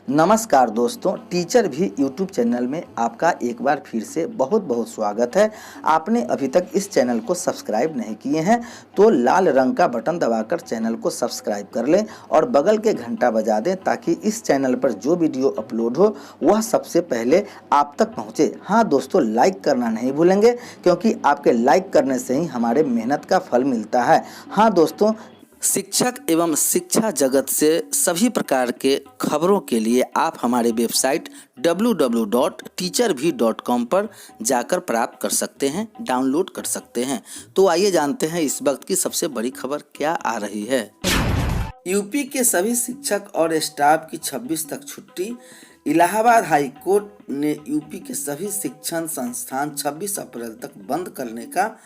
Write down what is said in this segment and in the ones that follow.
नमस्कार दोस्तों, टीचर भी यूट्यूब चैनल में आपका एक बार फिर से बहुत बहुत स्वागत है। आपने अभी तक इस चैनल को सब्सक्राइब नहीं किए हैं तो लाल रंग का बटन दबाकर चैनल को सब्सक्राइब कर लें और बगल के घंटा बजा दें ताकि इस चैनल पर जो वीडियो अपलोड हो वह सबसे पहले आप तक पहुंचे। हाँ दोस्तों, लाइक करना नहीं भूलेंगे क्योंकि आपके लाइक करने से ही हमारे मेहनत का फल मिलता है। हाँ दोस्तों, शिक्षक एवं शिक्षा जगत से सभी प्रकार के खबरों के लिए आप हमारे वेबसाइट www.teacharbhi.com पर जाकर प्राप्त कर सकते हैं, डाउनलोड कर सकते हैं। तो आइए जानते हैं इस वक्त की सबसे बड़ी खबर क्या आ रही है। यूपी के सभी शिक्षक और स्टाफ की 26 तक छुट्टी। इलाहाबाद हाई कोर्ट ने यूपी के सभी शिक्षण संस्थान 26 अप्रैल तक बंद करने का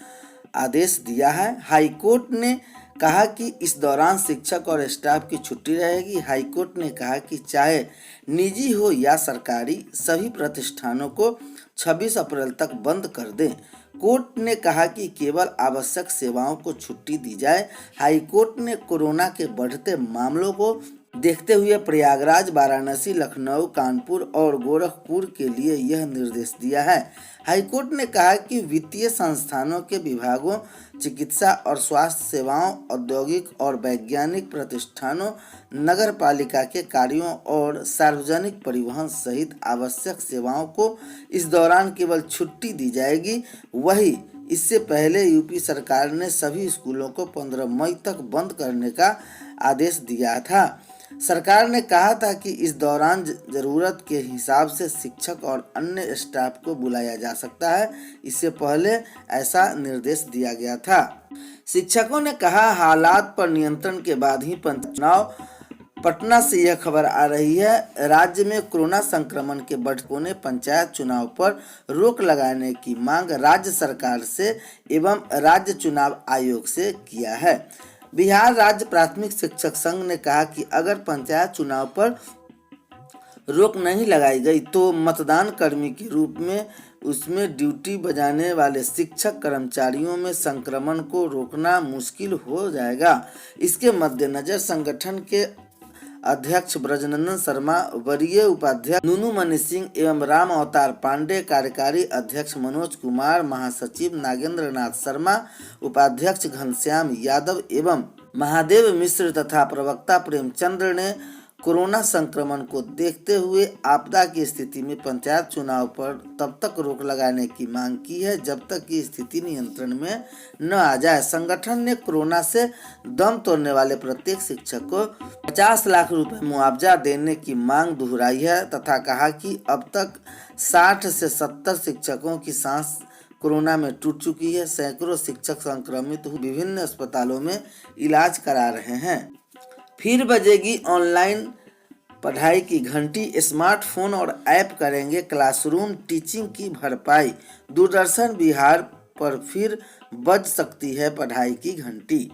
आदेश दिया है। हाई कोर्ट ने कहा कि इस दौरान शिक्षक और स्टाफ की छुट्टी रहेगी। हाई कोर्ट ने कहा कि चाहे निजी हो या सरकारी, सभी प्रतिष्ठानों को 26 अप्रैल तक बंद कर दें। कोर्ट ने कहा कि केवल आवश्यक सेवाओं को छुट्टी दी जाए। हाई कोर्ट ने कोरोना के बढ़ते मामलों को देखते हुए प्रयागराज, वाराणसी, लखनऊ, कानपुर और गोरखपुर के लिए यह निर्देश दिया है। हाईकोर्ट ने कहा कि वित्तीय संस्थानों के विभागों, चिकित्सा और स्वास्थ्य सेवाओं, औद्योगिक और वैज्ञानिक प्रतिष्ठानों, नगर पालिका के कार्यों और सार्वजनिक परिवहन सहित आवश्यक सेवाओं को इस दौरान केवल छुट्टी दी जाएगी। वहीं इससे पहले यूपी सरकार ने सभी स्कूलों को 15 मई तक बंद करने का आदेश दिया था। सरकार ने कहा था कि इस दौरान जरूरत के हिसाब से शिक्षक और अन्य स्टाफ को बुलाया जा सकता है। इससे पहले ऐसा निर्देश दिया गया था। शिक्षकों ने कहा, हालात पर नियंत्रण के बाद ही पंचायत चुनाव। पटना से यह खबर आ रही है। राज्य में कोरोना संक्रमण के बढ़ने ने पंचायत चुनाव पर रोक लगाने की मांग राज्य सरकार से एवं राज्य चुनाव आयोग से किया है। बिहार राज्य प्राथमिक शिक्षक संघ ने कहा कि अगर पंचायत चुनाव पर रोक नहीं लगाई गई तो मतदान कर्मी के रूप में उसमें ड्यूटी बजाने वाले शिक्षक कर्मचारियों में संक्रमण को रोकना मुश्किल हो जाएगा। इसके मद्देनजर संगठन के अध्यक्ष ब्रजनंदन शर्मा, वरीय उपाध्यक्ष नूनू मणि सिंह एवं राम अवतार पांडे, कार्यकारी अध्यक्ष मनोज कुमार, महासचिव नागेंद्र नाथ शर्मा, उपाध्यक्ष घनश्याम यादव एवं महादेव मिश्र तथा प्रवक्ता प्रेमचंद्र ने कोरोना संक्रमण को देखते हुए आपदा की स्थिति में पंचायत चुनाव पर तब तक रोक लगाने की मांग की है जब तक कि स्थिति नियंत्रण में न आ जाए। संगठन ने कोरोना से दम तोड़ने वाले प्रत्येक शिक्षक को 50 लाख रुपए मुआवजा देने की मांग दोहराई है तथा कहा कि अब तक 60 से 70 शिक्षकों की सांस कोरोना में टूट चुकी है। सैकड़ों शिक्षक संक्रमित हुए विभिन्न अस्पतालों में इलाज करा रहे हैं। फिर बजेगी ऑनलाइन पढ़ाई की घंटी। स्मार्टफोन और ऐप करेंगे क्लासरूम टीचिंग की भरपाई। दूरदर्शन बिहार पर फिर बज सकती है पढ़ाई की घंटी।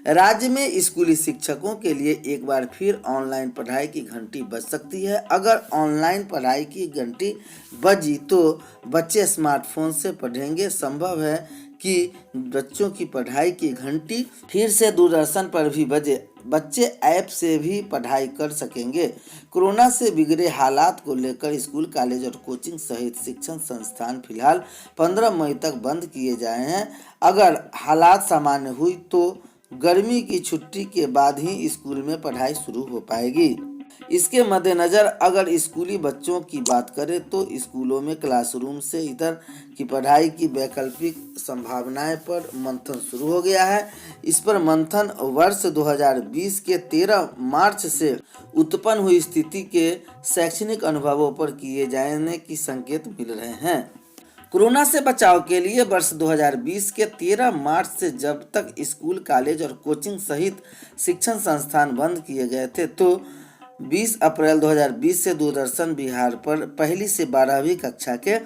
राज्य में स्कूली शिक्षकों के लिए एक बार फिर ऑनलाइन पढ़ाई की घंटी बज सकती है। अगर ऑनलाइन पढ़ाई की घंटी बजी तो बच्चे स्मार्टफोन से पढ़ेंगे। संभव है कि बच्चों की पढ़ाई की घंटी फिर से दूरदर्शन पर भी बजे। बच्चे ऐप से भी पढ़ाई कर सकेंगे। कोरोना से बिगड़े हालात को लेकर स्कूल, कॉलेज और कोचिंग सहित शिक्षण संस्थान फिलहाल 15 मई तक बंद किए जाए हैं। अगर हालात सामान्य हुई तो गर्मी की छुट्टी के बाद ही स्कूल में पढ़ाई शुरू हो पाएगी। इसके मद्देनजर अगर स्कूली बच्चों की बात करें तो स्कूलों में क्लासरूम से इधर की पढ़ाई की वैकल्पिक संभावनाएं पर मंथन शुरू हो गया है। इस पर मंथन वर्ष 2020 के 13 मार्च से उत्पन्न हुई स्थिति के शैक्षणिक अनुभवों पर किए जाने की संकेत मिल रहे हैं। कोरोना से बचाव के लिए वर्ष 2020 के 13 मार्च से जब तक स्कूल, कॉलेज और कोचिंग सहित शिक्षण संस्थान बंद किए गए थे तो 20 अप्रैल 2020 से दूरदर्शन बिहार पर पहली से 12वीं कक्षा के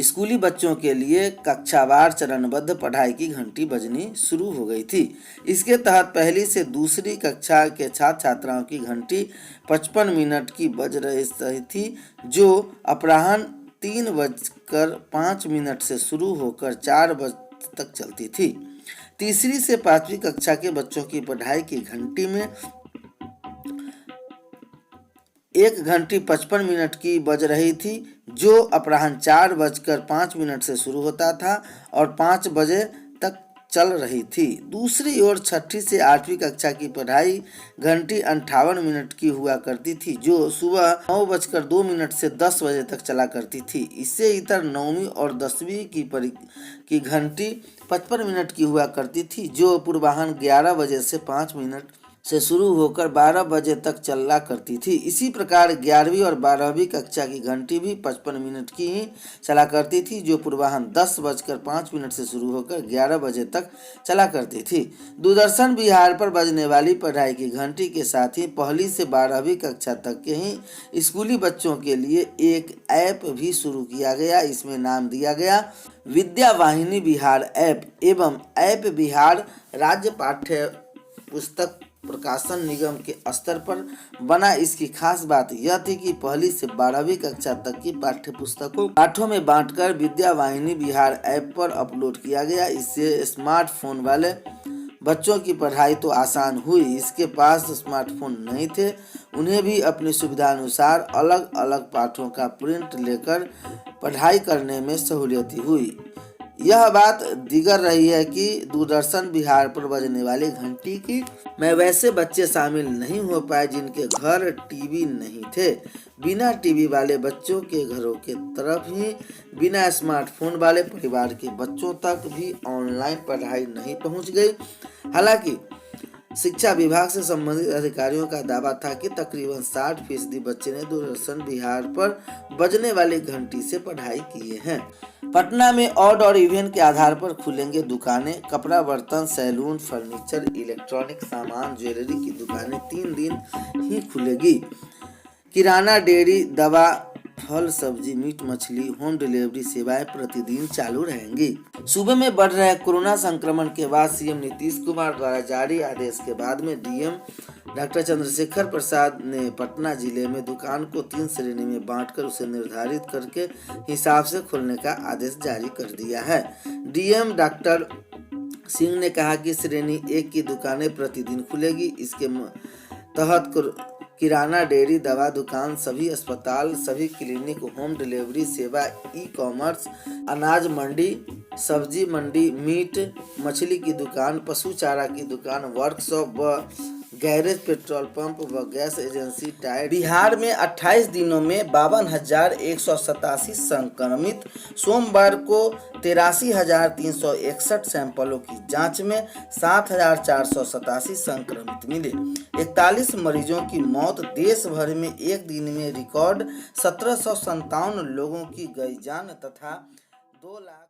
स्कूली बच्चों के लिए कक्षावार चरणबद्ध पढ़ाई की घंटी बजनी शुरू हो गई थी। इसके तहत पहली से दूसरी कक्षा के छात्र छात्राओं की घंटी 55 मिनट की बज रही थी जो अपराह्न 3:05 से शुरू होकर 4 बजे तक चलती थी। तीसरी से 5वीं कक्षा के बच्चों की पढ़ाई की घंटी में 1:55 की बज रही थी, जो अपराह्न 4:05 से शुरू होता था और 5 बजे तक चल रही थी। दूसरी ओर 6ठी से 8वीं कक्षा की पढ़ाई घंटी 58 की हुआ करती थी, जो सुबह 9:02 से 10 बजे तक चला करती थी। इससे इतर 9वीं और 10वीं की घंटी 55 की हुआ करती थी, जो पूर्वाह्न 11 बजे से 5 मिनट से शुरू होकर 12 बजे तक चला करती थी। इसी प्रकार 11वीं और 12वीं कक्षा की घंटी भी 55 मिनट की ही चला करती थी, जो पूर्वाह्न 10:05 से शुरू होकर 11 बजे तक चला करती थी। दूरदर्शन बिहार पर बजने वाली पढ़ाई की घंटी के साथ ही 1ली से 12वीं कक्षा तक के ही स्कूली बच्चों के लिए एक ऐप भी शुरू किया गया। इसमें नाम दिया गया विद्या वाहिनी बिहार ऐप एवं ऐप बिहार राज्य पाठ्य पुस्तक प्रकाशन निगम के स्तर पर बना। इसकी खास बात यह थी कि 1ली से 12वीं कक्षा तक की पाठ्य पुस्तकों पाठों में बांटकर विद्या वाहिनी बिहार ऐप पर अपलोड किया गया। इससे स्मार्टफोन वाले बच्चों की पढ़ाई तो आसान हुई, इसके पास स्मार्टफोन नहीं थे उन्हें भी अपनी सुविधानुसार अलग अलग पाठों का प्रिंट लेकर पढ़ाई करने में सहूलियत हुई। यह बात दिगर रही है कि दूरदर्शन बिहार पर बजने वाली घंटी की में वैसे बच्चे शामिल नहीं हो पाए जिनके घर टीवी नहीं थे। बिना टीवी वाले बच्चों के घरों के तरफ ही बिना स्मार्टफोन वाले परिवार के बच्चों तक भी ऑनलाइन पढ़ाई नहीं पहुंच गई। हालांकि शिक्षा विभाग से संबंधित अधिकारियों का दावा था कि तकरीबन 60% बच्चे ने दूरदर्शन बिहार पर बजने वाली घंटी से पढ़ाई किए हैं। पटना में ऑड और इवेंट के आधार पर खुलेंगे दुकानें। कपड़ा, बर्तन, सैलून, फर्नीचर, इलेक्ट्रॉनिक सामान, ज्वेलरी की दुकानें 3 दिन ही खुलेगी। किराना, डेयरी, दवा, फल, सब्जी, मीट, मछली, होम डिलीवरी सेवाएं प्रतिदिन चालू रहेंगी। सूबे में बढ़ रहे कोरोना संक्रमण के बाद सीएम नीतीश कुमार द्वारा जारी आदेश के बाद में डीएम डॉक्टर चंद्रशेखर प्रसाद ने पटना जिले में दुकान को 3 श्रेणी में बांटकर उसे निर्धारित करके हिसाब से खोलने का आदेश जारी कर दिया है। डीएम डॉक्टर सिंह ने कहा कि श्रेणी 1 की दुकानें प्रतिदिन खुलेगी। इसके तहत किराना, डेयरी, दवा दुकान, सभी अस्पताल, सभी क्लिनिक, होम डिलीवरी सेवा, ई-कॉमर्स, अनाज मंडी, सब्जी मंडी, मीट मछली की दुकान, पशु चारा की दुकान, वर्कशॉप व गैरेज, पेट्रोल पंप व गैस एजेंसी, टायर। बिहार में 28 दिनों में 52,187 संक्रमित। सोमवार को 83,361 सैंपलों की जांच में 7,487 संक्रमित मिले। 41 मरीजों की मौत। देश भर में एक दिन में रिकॉर्ड 1757 लोगों की गई जान तथा 2 लाख